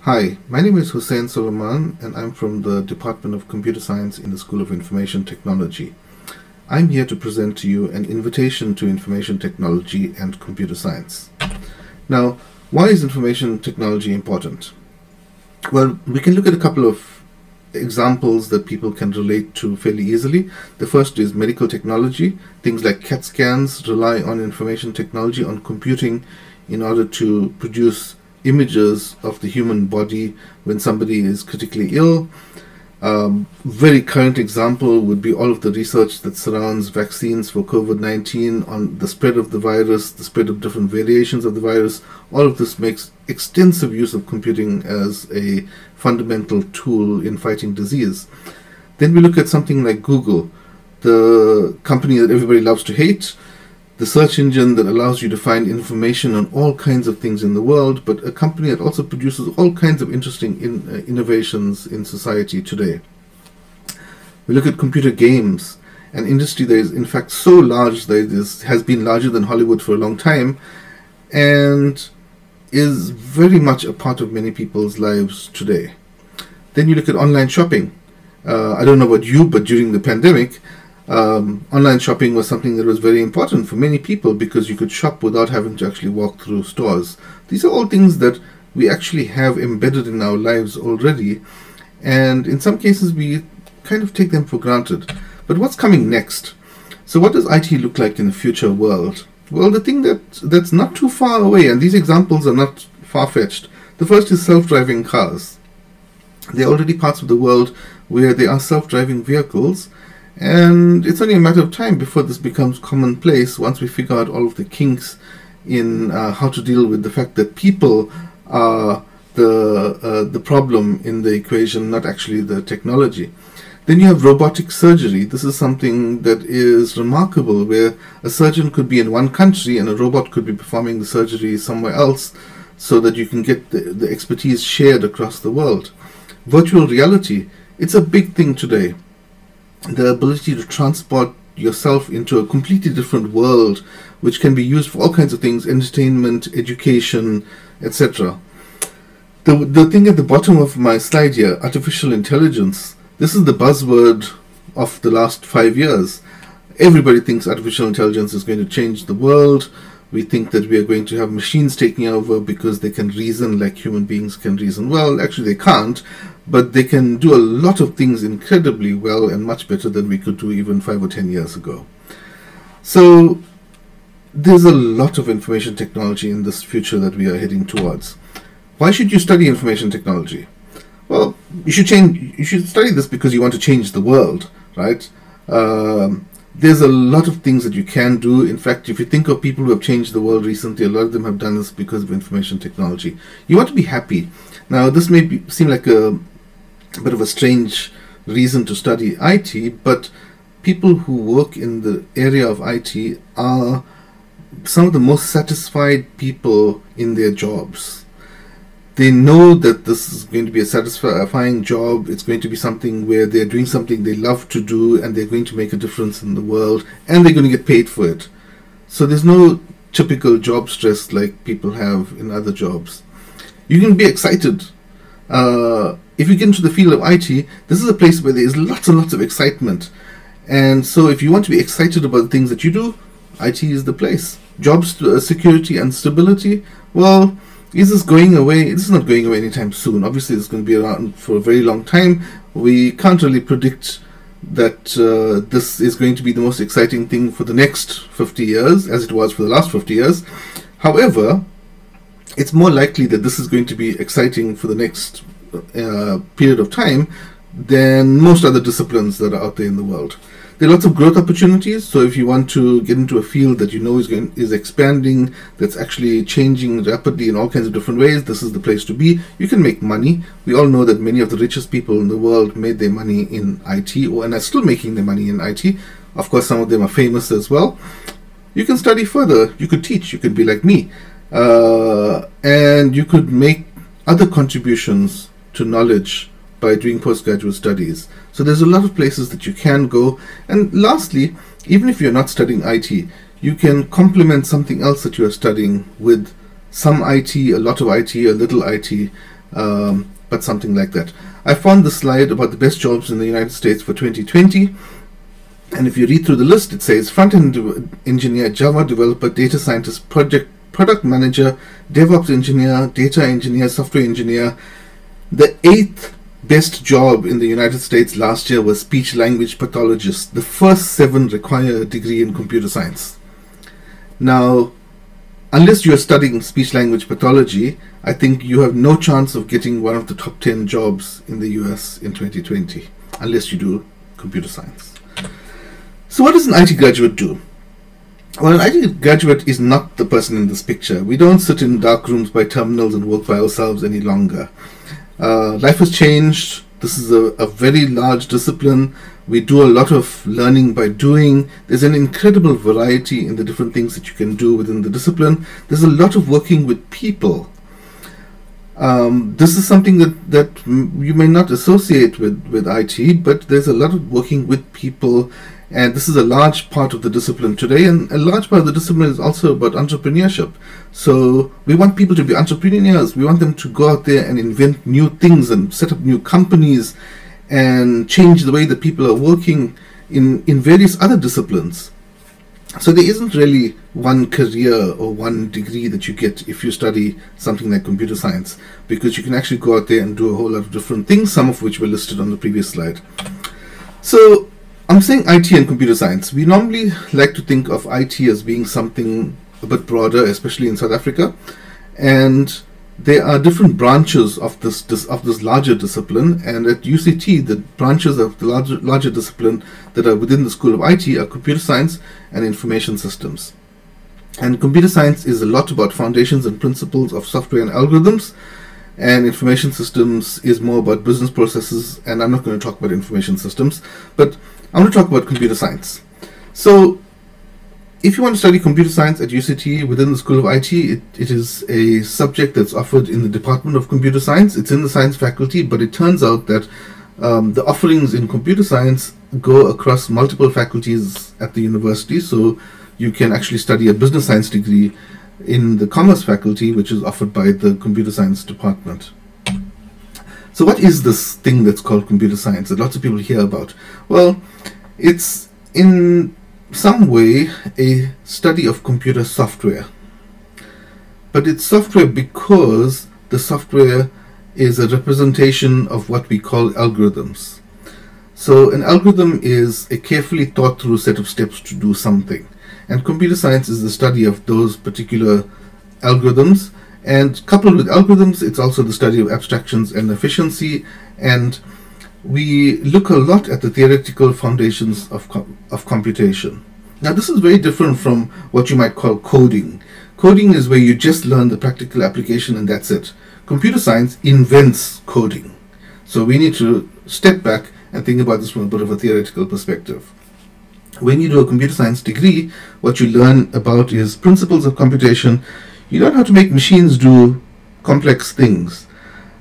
Hi, my name is Hussein Suleiman and I'm from the Department of Computer Science in the School of Information Technology. I'm here to present to you an invitation to information technology and computer science. Now, why is information technology important? Well, we can look at a couple of examples that people can relate to fairly easily. The first is medical technology. Things like CAT scans rely on information technology, on computing, in order to produce images of the human body when somebody is critically ill. Very current example would be all of the research that surrounds vaccines for COVID-19, on the spread of the virus, the spread of different variations of the virus. All of this makes extensive use of computing as a fundamental tool in fighting disease. Then we look at something like Google, the company that everybody loves to hate, the search engine that allows you to find information on all kinds of things in the world, but a company that also produces all kinds of interesting innovations in society today. We look at computer games, an industry that is in fact so large that it has been larger than Hollywood for a long time and is very much a part of many people's lives today. Then you look at online shopping. I don't know about you, but during the pandemic, online shopping was something that was very important for many people because you could shop without having to actually walk through stores. These are all things that we actually have embedded in our lives already, and in some cases we kind of take them for granted. But what's coming next? So what does IT look like in the future world? Well, the thing that's not too far away, and these examples are not far-fetched. The first is self-driving cars. There are already parts of the world where there are self-driving vehicles, and it's only a matter of time before this becomes commonplace once we figure out all of the kinks in how to deal with the fact that people are the problem in the equation, not actually the technology. Then you have robotic surgery. This is something that is remarkable, where a surgeon could be in one country and a robot could be performing the surgery somewhere else, so that you can get the expertise shared across the world. Virtual reality, it's a big thing today. The ability to transport yourself into a completely different world, which can be used for all kinds of things, entertainment, education, etc. The thing at the bottom of my slide here, artificial intelligence, this is the buzzword of the last 5 years. Everybody thinks artificial intelligence is going to change the world. We think that we are going to have machines taking over because they can reason like human beings can reason. Well, actually they can't, but they can do a lot of things incredibly well and much better than we could do even 5 or 10 years ago. So there's a lot of information technology in this future that we are heading towards. Why should you study information technology? Well, you should study this because you want to change the world, right? There's a lot of things that you can do. In fact, if you think of people who have changed the world recently, a lot of them have done this because of information technology. You want to be happy. Now, this may seem like a bit of a strange reason to study IT, but people who work in the area of IT are some of the most satisfied people in their jobs. They know that this is going to be a satisfying job. It's going to be something where they're doing something they love to do and they're going to make a difference in the world, and they're going to get paid for it. So there's no typical job stress like people have in other jobs. You can be excited. If you get into the field of IT, this is a place where there is lots and lots of excitement. And so if you want to be excited about the things that you do, IT is the place. Job security and stability, well, is this going away? It's not going away anytime soon. Obviously, it's going to be around for a very long time. We can't really predict that this is going to be the most exciting thing for the next 50 years, as it was for the last 50 years. However, it's more likely that this is going to be exciting for the next period of time than most other disciplines that are out there in the world. There are lots of growth opportunities, so if you want to get into a field that you know is expanding, that's actually changing rapidly in all kinds of different ways, this is the place to be. You can make money. We all know that many of the richest people in the world made their money in IT, and are still making their money in IT. Of course, some of them are famous as well. You can study further. You could teach. You could be like me. And you could make other contributions to knowledge by doing postgraduate studies. So there's a lot of places that you can go. And lastly, even if you're not studying IT, you can complement something else that you are studying with some IT, a lot of IT, a little IT. but something like that. I found the slide about the best jobs in the United States for 2020. And if you read through the list, it says front-end engineer, Java developer, data scientist, product manager, DevOps engineer, data engineer, software engineer. The 8th best job in the United States last year was speech-language pathologist. The first 7 require a degree in computer science. Now, unless you're studying speech-language pathology, I think you have no chance of getting one of the top 10 jobs in the US in 2020, unless you do computer science. So what does an IT graduate do? Well, an IT graduate is not the person in this picture. We don't sit in dark rooms by terminals and work by ourselves any longer. Life has changed. This is a very large discipline. We do a lot of learning by doing. There's an incredible variety in the different things that you can do within the discipline. There's a lot of working with people. This is something that you may not associate with IT, but there's a lot of working with people. And this is a large part of the discipline today, and a large part of the discipline is also about entrepreneurship. So we want people to be entrepreneurs. We want them to go out there and invent new things and set up new companies and change the way that people are working in various other disciplines. So there isn't really one career or one degree that you get if you study something like computer science, because you can actually go out there and do a whole lot of different things, some of which were listed on the previous slide. So I'm saying IT and computer science. We normally like to think of IT as being something a bit broader, especially in South Africa, and there are different branches of this larger discipline. And at UCT, the branches of the larger discipline that are within the School of IT are computer science and information systems. And computer science is a lot about foundations and principles of software and algorithms, and information systems is more about business processes. And I'm not going to talk about information systems, but I'm going to talk about computer science. So if you want to study computer science at UCT within the School of IT, it is a subject that's offered in the Department of Computer Science. It's in the science faculty, but it turns out that the offerings in computer science go across multiple faculties at the university. So you can actually study a business science degree in the commerce faculty, which is offered by the computer science department. So what is this thing that's called computer science that lots of people hear about? Well, it's in some way a study of computer software. But it's software because the software is a representation of what we call algorithms. So an algorithm is a carefully thought through set of steps to do something. And computer science is the study of those particular algorithms. And coupled with algorithms, it's also the study of abstractions and efficiency. And we look a lot at the theoretical foundations of computation. Now, this is very different from what you might call coding. Coding is where you just learn the practical application and that's it. Computer science invents coding. So we need to step back and think about this from a bit of a theoretical perspective. When you do a computer science degree, what you learn about is principles of computation. You learn how to make machines do complex things.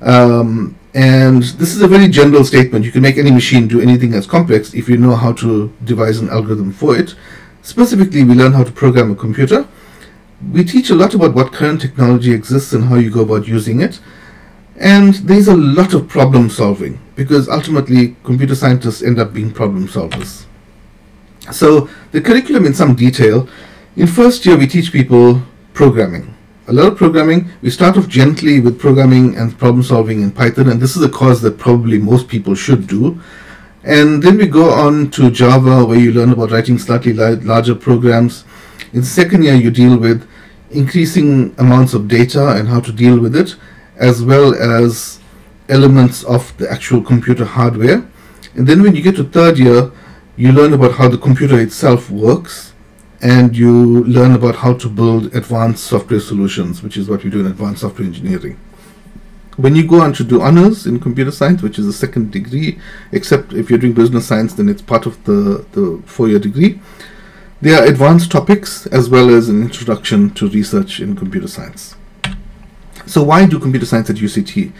And this is a very general statement. You can make any machine do anything that's complex if you know how to devise an algorithm for it. Specifically, we learn how to program a computer. We teach a lot about what current technology exists and how you go about using it. And there's a lot of problem solving, because ultimately computer scientists end up being problem solvers. So the curriculum in some detail. In first year, we teach people programming. A lot of programming. We start off gently with programming and problem solving in Python, and this is a course that probably most people should do. And then we go on to Java, where you learn about writing slightly larger programs. In the second year, you deal with increasing amounts of data and how to deal with it, as well as elements of the actual computer hardware. And then when you get to third year, you learn about how the computer itself works, and you learn about how to build advanced software solutions, which is what we do in advanced software engineering. When you go on to do honors in computer science, which is a second degree, except if you're doing business science, then it's part of the 4-year degree. There are advanced topics as well as an introduction to research in computer science. So why do computer science at UCT?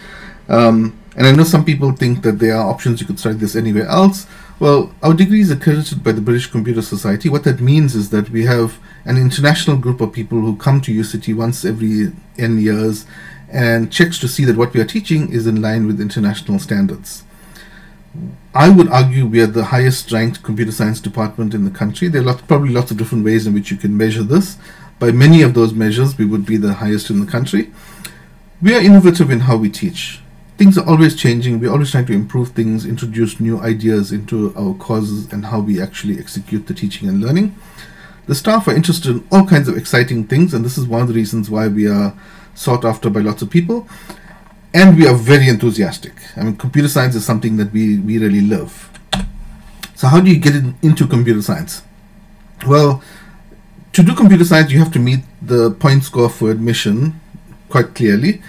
And I know some people think that there are options you could study this anywhere else. Well, our degree is accredited by the British Computer Society. What that means is that we have an international group of people who come to UCT once every N years, and checks to see that what we are teaching is in line with international standards. I would argue we are the highest ranked computer science department in the country. There are probably lots of different ways in which you can measure this. By many of those measures, we would be the highest in the country. We are innovative in how we teach. Things are always changing. We're always trying to improve things, introduce new ideas into our courses and how we actually execute the teaching and learning. The staff are interested in all kinds of exciting things, and this is one of the reasons why we are sought after by lots of people. And we are very enthusiastic. I mean, computer science is something that we really love. So how do you get into computer science? Well, to do computer science, you have to meet the point score for admission quite clearly.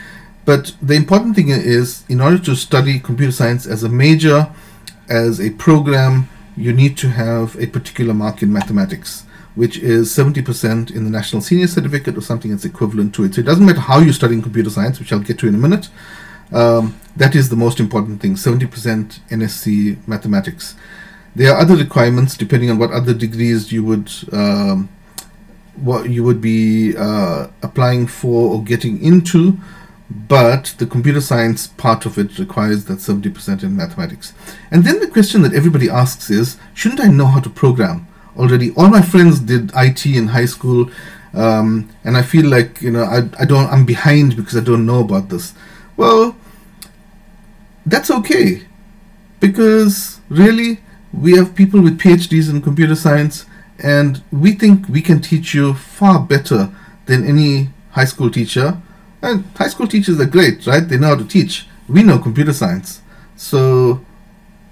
But the important thing is, in order to study computer science as a major, as a program, you need to have a particular mark in mathematics, which is 70% in the National Senior Certificate or something that's equivalent to it. So it doesn't matter how you're studying computer science, which I'll get to in a minute. That is the most important thing, 70% NSC mathematics. There are other requirements depending on what other degrees you would be applying for or getting into, but the computer science part of it requires that 70% in mathematics. And then the question that everybody asks is, shouldn't I know how to program already? All my friends did IT in high school, and I feel like, you know, I'm behind because I don't know about this. Well, that's okay, because really we have people with PhDs in computer science, and we think we can teach you far better than any high school teacher. And high school teachers are great, right? They know how to teach. We know computer science. So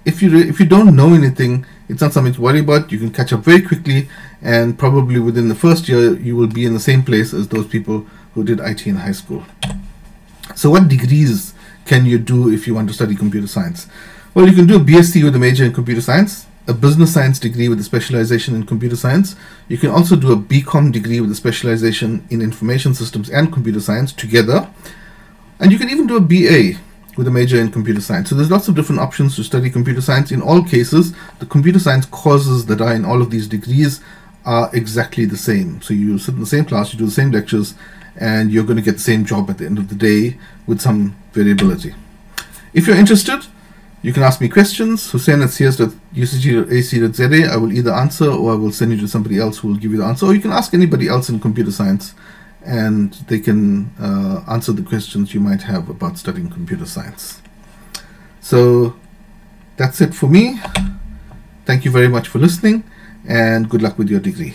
if you don't know anything, it's not something to worry about. You can catch up very quickly, and probably within the first year you will be in the same place as those people who did IT in high school. So what degrees can you do if you want to study computer science? Well, you can do a BSc with a major in computer science, a business science degree with a specialization in computer science. You can also do a BCom degree with a specialization in information systems and computer science together. And you can even do a BA with a major in computer science. So there's lots of different options to study computer science. In all cases, the computer science courses that are in all of these degrees are exactly the same. So you sit in the same class, you do the same lectures, and you're going to get the same job at the end of the day with some variability. If you're interested, you can ask me questions, hussain@cs.ucg.ac.za. I will either answer, or I will send you to somebody else who will give you the answer. Or you can ask anybody else in computer science, and they can answer the questions you might have about studying computer science. So that's it for me. Thank you very much for listening, and good luck with your degree.